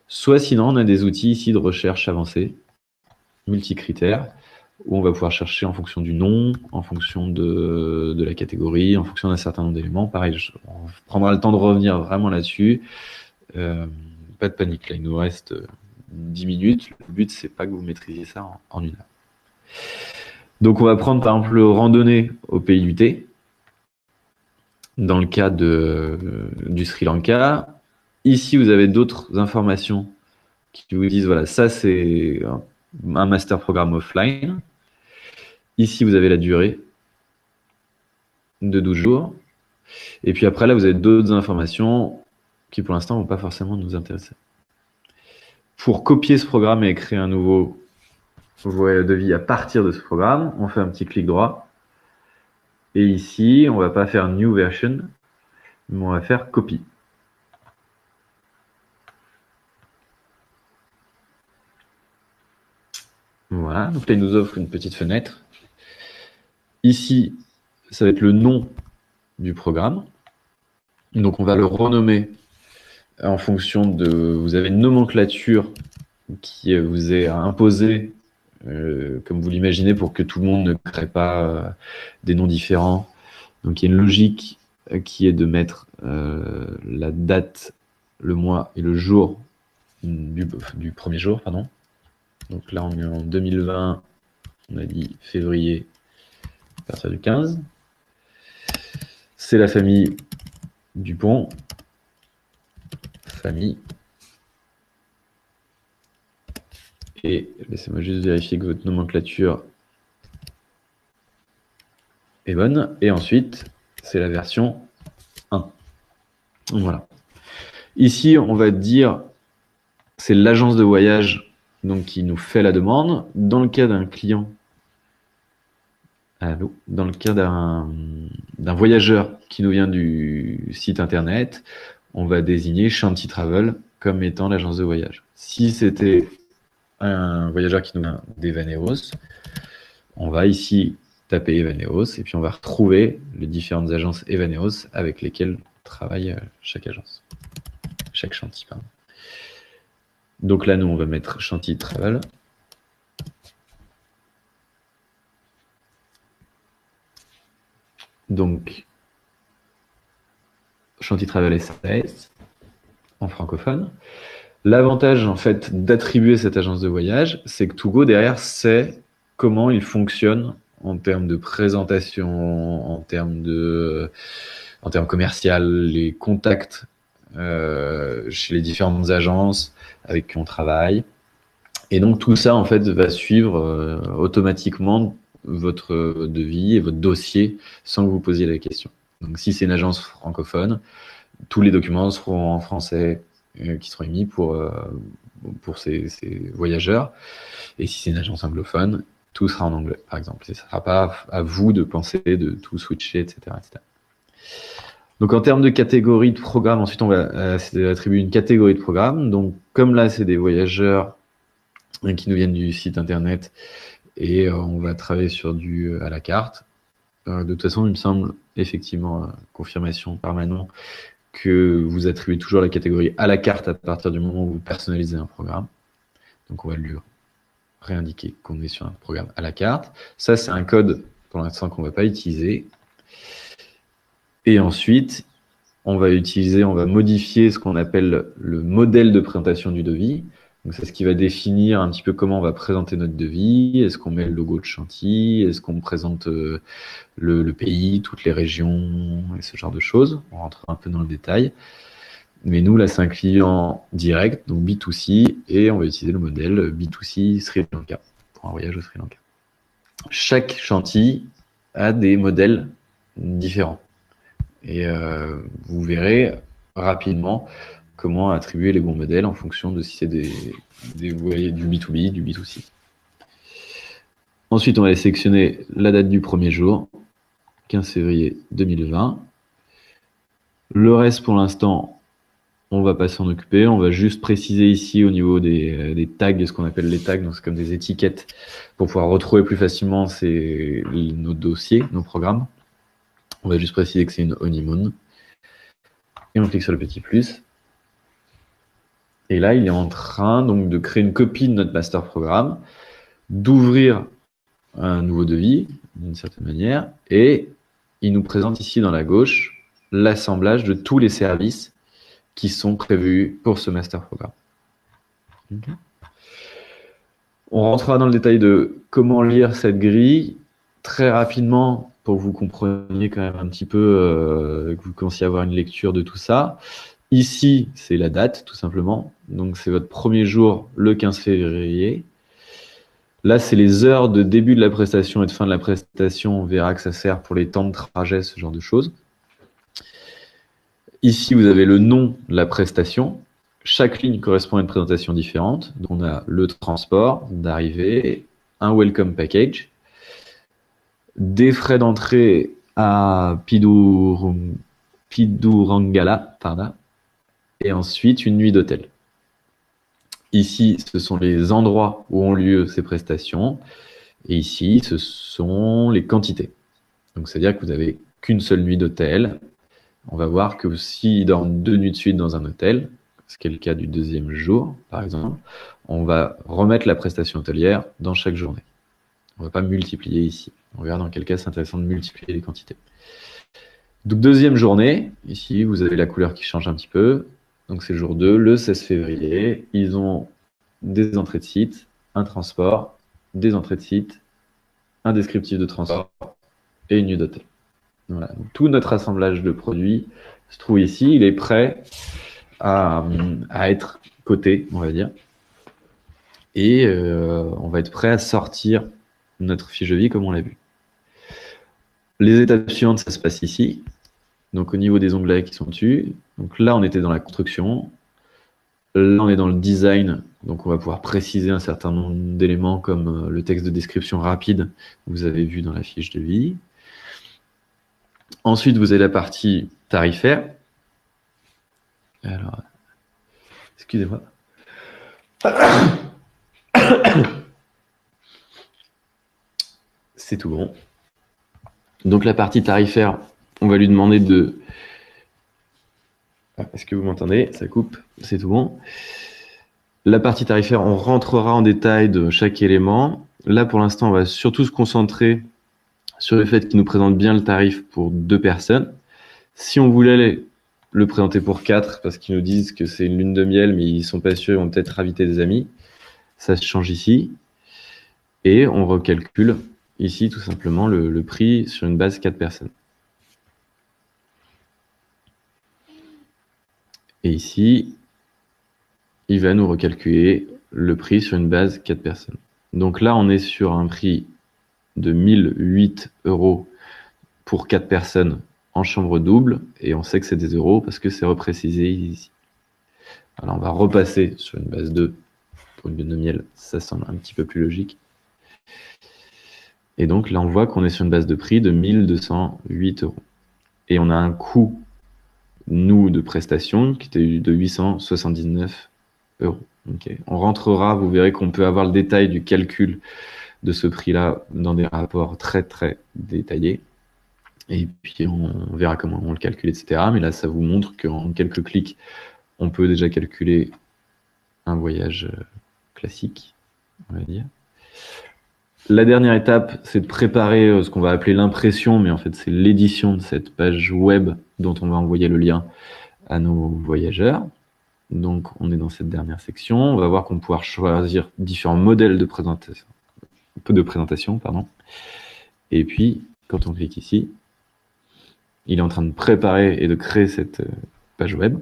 Soit sinon, on a des outils ici de recherche avancée, multicritères, où on va pouvoir chercher en fonction du nom, en fonction de la catégorie, en fonction d'un certain nombre d'éléments. Pareil, on prendra le temps de revenir vraiment là-dessus. Pas de panique, là, il nous reste 10 minutes. Le but, c'est pas que vous maîtrisiez ça en une heure. Donc, on va prendre par exemple le randonnée au pays du thé. Dans le cas du Sri Lanka, ici, vous avez d'autres informations qui vous disent, voilà, ça c'est un master programme offline. Ici, vous avez la durée de 12 jours. Et puis après, là, vous avez d'autres informations qui, pour l'instant, ne vont pas forcément nous intéresser. Pour copier ce programme et créer un nouveau voyage de vie à partir de ce programme, on fait un petit clic droit. Et ici, on ne va pas faire New Version, mais on va faire Copy. Voilà, donc là, il nous offre une petite fenêtre. Ici, ça va être le nom du programme. Donc, on va le renommer en fonction de... Vous avez une nomenclature qui vous est imposée, comme vous l'imaginez, pour que tout le monde ne crée pas des noms différents. Donc, il y a une logique qui est de mettre la date, le mois et le jour du premier jour, pardon. Donc là, on est en 2020, on a dit février, à partir du 15. C'est la famille Dupont. Famille. Et laissez-moi juste vérifier que votre nomenclature est bonne. Et ensuite, c'est la version 1. Voilà. Ici, on va dire, c'est l'agence de voyage donc, qui nous fait la demande. Dans le cas d'un client, dans le cas d'un voyageur qui nous vient du site internet, on va désigner Shanti Travel comme étant l'agence de voyage. Si c'était un voyageur qui nous vient d'Evaneos, on va ici taper Evaneos et puis on va retrouver les différentes agences Evaneos avec lesquelles travaille chaque agence, chaque Shanti, pardon. Donc là, nous, on va mettre Shanti Travel. Donc, Shanti Travel SAS en francophone. L'avantage, en fait, d'attribuer cette agence de voyage, c'est que Togo, derrière, sait comment il fonctionne en termes de présentation, en termes commercial, les contacts chez les différentes agences avec qui on travaille. Et donc, tout ça, en fait, va suivre automatiquement votre devis et votre dossier sans que vous posiez la question. Donc, si c'est une agence francophone, tous les documents seront en français qui seront émis pour ces voyageurs. Et si c'est une agence anglophone, tout sera en anglais, par exemple. Et ça ne sera pas à vous de penser, de tout switcher, etc., etc. Donc, en termes de catégorie de programme, ensuite, on va attribuer une catégorie de programme. Donc, comme là, c'est des voyageurs qui nous viennent du site internet Et on va travailler sur du à la carte. De toute façon, il me semble effectivement, confirmation par Manon, que vous attribuez toujours la catégorie à la carte à partir du moment où vous personnalisez un programme. Donc on va lui réindiquer qu'on est sur un programme à la carte. Ça, c'est un code pour l'instant qu'on ne va pas utiliser. Et ensuite, on va modifier ce qu'on appelle le modèle de présentation du devis. Donc c'est ce qui va définir un petit peu comment on va présenter notre devis. Est-ce qu'on met le logo de Chantilly? Est-ce qu'on présente le pays, toutes les régions et ce genre de choses? On rentre un peu dans le détail. Mais nous, là, c'est un client direct, donc B2C, et on va utiliser le modèle B2C Sri Lanka, pour un voyage au Sri Lanka. Chaque chantier a des modèles différents. Et vous verrez rapidement comment attribuer les bons modèles en fonction de si c'est vous voyez, du B2B, du B2C. Ensuite, on va sélectionner la date du premier jour, 15 février 2020. Le reste, pour l'instant, on ne va pas s'en occuper. On va juste préciser ici au niveau des tags, ce qu'on appelle les tags, donc c'est comme des étiquettes pour pouvoir retrouver plus facilement nos dossiers, nos programmes. On va juste préciser que c'est une honeymoon. Et on clique sur le petit plus. Et là, il est en train donc de créer une copie de notre master programme, d'ouvrir un nouveau devis, d'une certaine manière, et il nous présente ici dans la gauche l'assemblage de tous les services qui sont prévus pour ce master programme. Okay. On rentrera dans le détail de comment lire cette grille très rapidement pour que vous compreniez quand même un petit peu, que vous commenciez à avoir une lecture de tout ça. Ici, c'est la date, tout simplement. Donc, c'est votre premier jour, le 15 février. Là, c'est les heures de début de la prestation et de fin de la prestation. On verra que ça sert pour les temps de trajet, ce genre de choses. Ici, vous avez le nom de la prestation. Chaque ligne correspond à une présentation différente. Donc, on a le transport d'arrivée, un welcome package, des frais d'entrée à Pidurangala, et ensuite une nuit d'hôtel. Ici, ce sont les endroits où ont lieu ces prestations. Et ici, ce sont les quantités. Donc, c'est-à-dire que vous n'avez qu'une seule nuit d'hôtel. On va voir que s'ils dorment 2 nuits de suite dans un hôtel, ce qui est le cas du deuxième jour, par exemple, on va remettre la prestation hôtelière dans chaque journée. On ne va pas multiplier ici. On verra dans quel cas c'est intéressant de multiplier les quantités. Donc, deuxième journée, ici, vous avez la couleur qui change un petit peu. Donc, c'est jour 2, le 16 février. Ils ont des entrées de site, un transport, des entrées de site, un descriptif de transport et une nuit d'hôtel. Voilà. Donc, tout notre assemblage de produits se trouve ici. Il est prêt à être coté, on va dire. Et on va être prêt à sortir notre fiche de vie comme on l'a vu. Les étapes suivantes, ça se passe ici. Donc, au niveau des onglets qui sont dessus. Donc là, on était dans la construction. Là, on est dans le design. Donc, on va pouvoir préciser un certain nombre d'éléments comme le texte de description rapide que vous avez vu dans la fiche de vie. Ensuite, vous avez la partie tarifaire. Alors, excusez-moi. C'est tout bon. Donc, la partie tarifaire, on va lui demander de... Est-ce que vous m'entendez? Ça coupe, c'est tout bon. La partie tarifaire, on rentrera en détail de chaque élément. Là, pour l'instant, on va surtout se concentrer sur le fait qu'il nous présente bien le tarif pour 2 personnes. Si on voulait le présenter pour 4, parce qu'ils nous disent que c'est une lune de miel, mais ils ne sont pas sûrs, ils vont peut-être inviter des amis, ça se change ici. Et on recalcule ici, tout simplement, le prix sur une base 4 personnes. Et ici, il va nous recalculer le prix sur une base 4 personnes. Donc là, on est sur un prix de 1008 € pour 4 personnes en chambre double. Et on sait que c'est des euros parce que c'est reprécisé ici. Alors, on va repasser sur une base 2 pour une lune de miel. Ça semble un petit peu plus logique. Et donc là, on voit qu'on est sur une base de prix de 1208 €. Et on a un coût, nous, de prestation qui était de 879 €. Okay. On rentrera, vous verrez qu'on peut avoir le détail du calcul de ce prix-là dans des rapports très très détaillés. Et puis on verra comment on le calcule, etc. Mais là, ça vous montre qu'en quelques clics, on peut déjà calculer un voyage classique, on va dire. La dernière étape, c'est de préparer ce qu'on va appeler l'impression, mais en fait, c'est l'édition de cette page web dont on va envoyer le lien à nos voyageurs. Donc, on est dans cette dernière section. On va voir qu'on va pouvoir choisir différents modèles de présentation, pardon. Et puis, quand on clique ici, il est en train de préparer et de créer cette page web.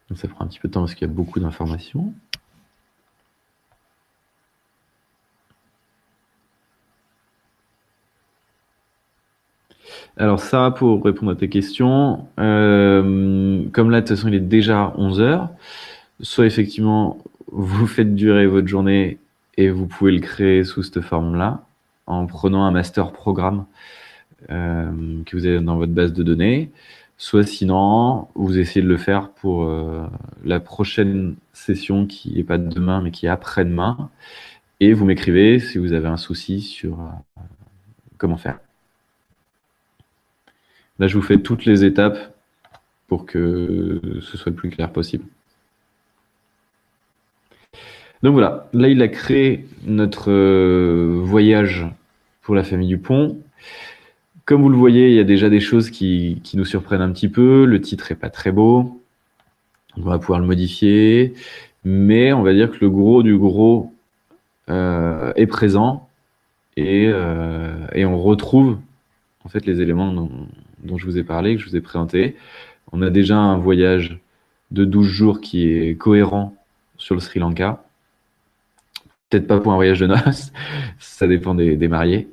Donc, ça prend un petit peu de temps parce qu'il y a beaucoup d'informations. Alors Sarah, pour répondre à tes questions, comme là de toute façon il est déjà 11h, soit effectivement vous faites durer votre journée et vous pouvez le créer sous cette forme-là, en prenant un master programme que vous avez dans votre base de données, soit sinon vous essayez de le faire pour la prochaine session qui n'est pas demain mais qui est après-demain, et vous m'écrivez si vous avez un souci sur comment faire. Là, je vous fais toutes les étapes pour que ce soit le plus clair possible. Donc voilà, là, il a créé notre voyage pour la famille Dupont. Comme vous le voyez, il y a déjà des choses qui nous surprennent un petit peu. Le titre n'est pas très beau. On va pouvoir le modifier. Mais on va dire que le gros du gros est présent. Et on retrouve en fait les éléments dont je vous ai parlé, que je vous ai présenté. On a déjà un voyage de 12 jours qui est cohérent sur le Sri Lanka. Peut-être pas pour un voyage de noces, ça dépend des mariés.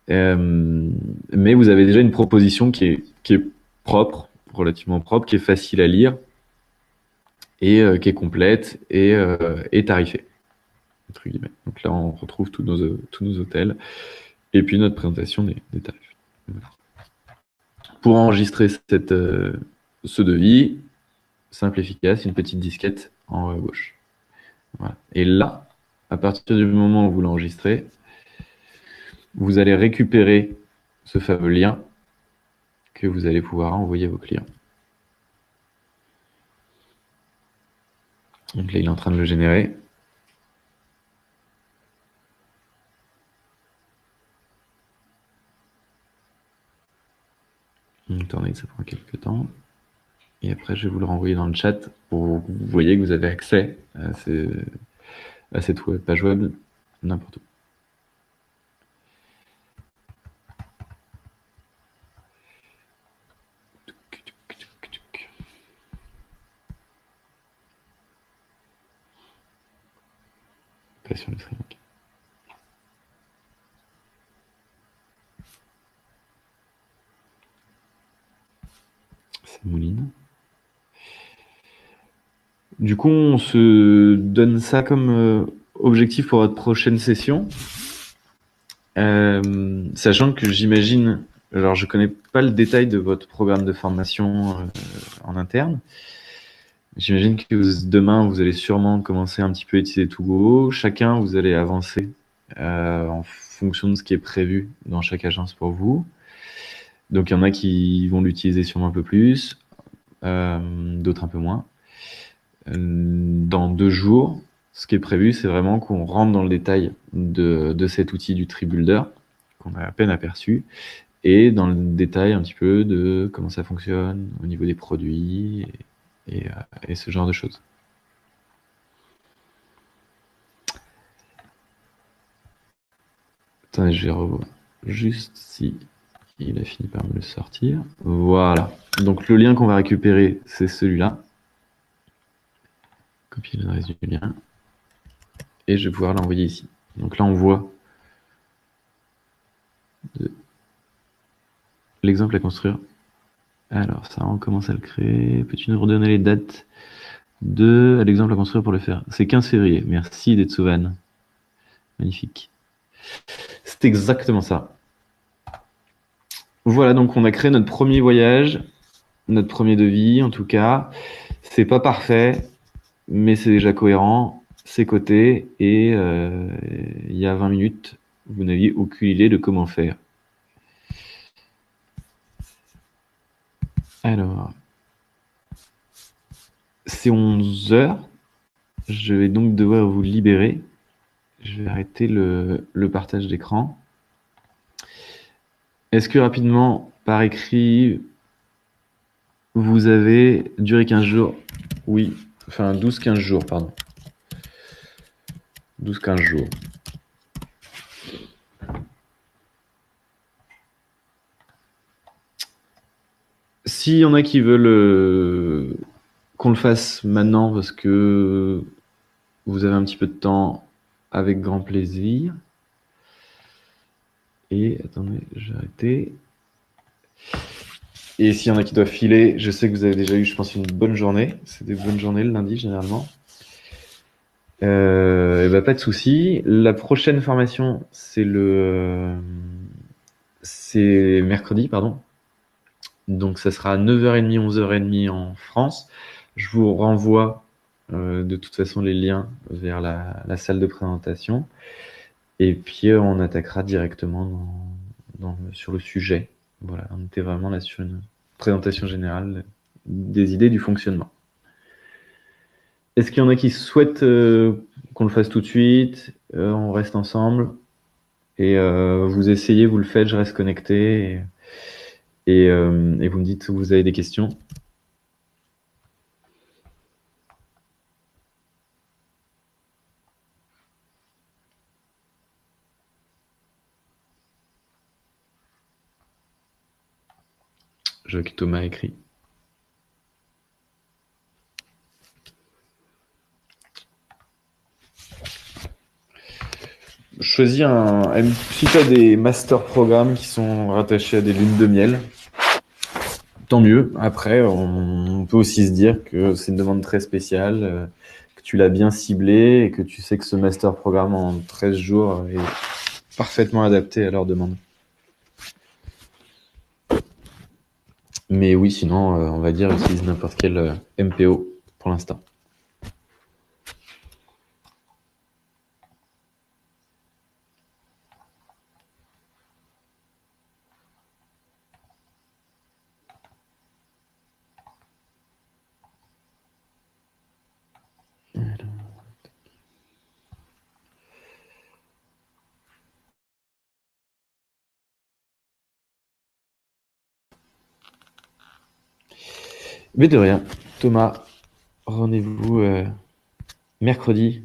Mais vous avez déjà une proposition qui est propre, relativement propre, qui est facile à lire et qui est complète et tarifée, entre guillemets. Donc là, on retrouve tous nos hôtels et puis notre présentation des tarifs. Voilà. Pour enregistrer ce devis, simple, efficace, une petite disquette en haut à gauche. Voilà. Et là, à partir du moment où vous l'enregistrez, vous allez récupérer ce fameux lien que vous allez pouvoir envoyer à vos clients. Donc là, il est en train de le générer. Attendez, ça prend quelques temps. Et après, je vais vous le renvoyer dans le chat pour que vous voyez que vous avez accès à cette page web n'importe où. Pas sur le Sri Lanka. Ça mouline. Du coup, on se donne ça comme objectif pour votre prochaine session. Sachant que j'imagine, alors je connais pas le détail de votre programme de formation en interne. J'imagine que demain, vous allez sûrement commencer un petit peu à utiliser Togo. Chacun, vous allez avancer en fonction de ce qui est prévu dans chaque agence pour vous. Donc, il y en a qui vont l'utiliser sûrement un peu plus, d'autres un peu moins. Dans 2 jours, ce qui est prévu, c'est vraiment qu'on rentre dans le détail de cet outil du Tree Builder, qu'on a à peine aperçu, et dans le détail un petit peu de comment ça fonctionne au niveau des produits et ce genre de choses. Attendez, je vais revoir juste si il a fini par me le sortir. Voilà. Donc le lien qu'on va récupérer, c'est celui-là. Copier l'adresse du lien. Et je vais pouvoir l'envoyer ici. Donc là, on voit l'exemple à construire. Alors, ça, on commence à le créer. Peux-tu nous redonner les dates de l'exemple à construire pour le faire? C'est 15 février. Merci, Detsuvan. Magnifique. C'est exactement ça. Voilà, donc on a créé notre premier voyage, notre premier devis en tout cas. C'est pas parfait, mais c'est déjà cohérent. c'est coté, et il y a 20 minutes, vous n'aviez aucune idée de comment faire. Alors, c'est 11 heures. Je vais donc devoir vous libérer. Je vais arrêter le partage d'écran. Est-ce que rapidement, par écrit, vous avez duré 15 jours? Oui, enfin 12-15 jours, pardon. 12-15 jours. S'il y en a qui veulent qu'on le fasse maintenant parce que vous avez un petit peu de temps, avec grand plaisir. Et attendez, j'ai arrêté. Et s'il y en a qui doivent filer, je sais que vous avez déjà eu, je pense, une bonne journée. C'est des bonnes journées le lundi, généralement. Et bah, pas de souci. La prochaine formation, c'est mercredi, pardon. Donc, ça sera à 9h30, 11h30 en France. Je vous renvoie de toute façon les liens vers la salle de présentation. Et puis, on attaquera directement sur le sujet. Voilà, on était vraiment là sur une présentation générale des idées du fonctionnement. Est-ce qu'il y en a qui souhaitent qu'on le fasse tout de suite? On reste ensemble et vous essayez, vous le faites, je reste connecté et vous me dites si vous avez des questions. Je vois que Thomas a écrit. Choisis si tu as des master programmes qui sont rattachés à des lunes de miel, tant mieux. Après, on peut aussi se dire que c'est une demande très spéciale, que tu l'as bien ciblée et que tu sais que ce master programme en 13 jours est parfaitement adapté à leur demande. Mais oui, sinon, on va dire utilise n'importe quel MPO pour l'instant. Mais de rien. Thomas, rendez-vous mercredi.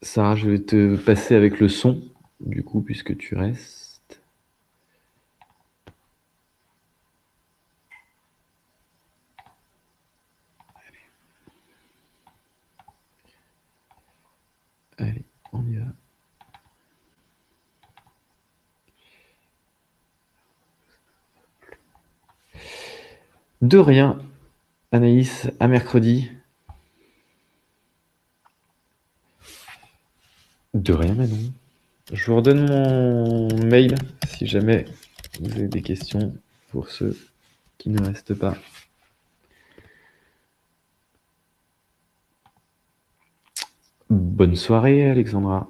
Sarah, je vais te passer avec le son, du coup, puisque tu restes. Allez, on y va. De rien, Anaïs, à mercredi. De rien, Manon. Je vous redonne mon mail si jamais vous avez des questions pour ceux qui ne restent pas. Bonne soirée, Alexandra.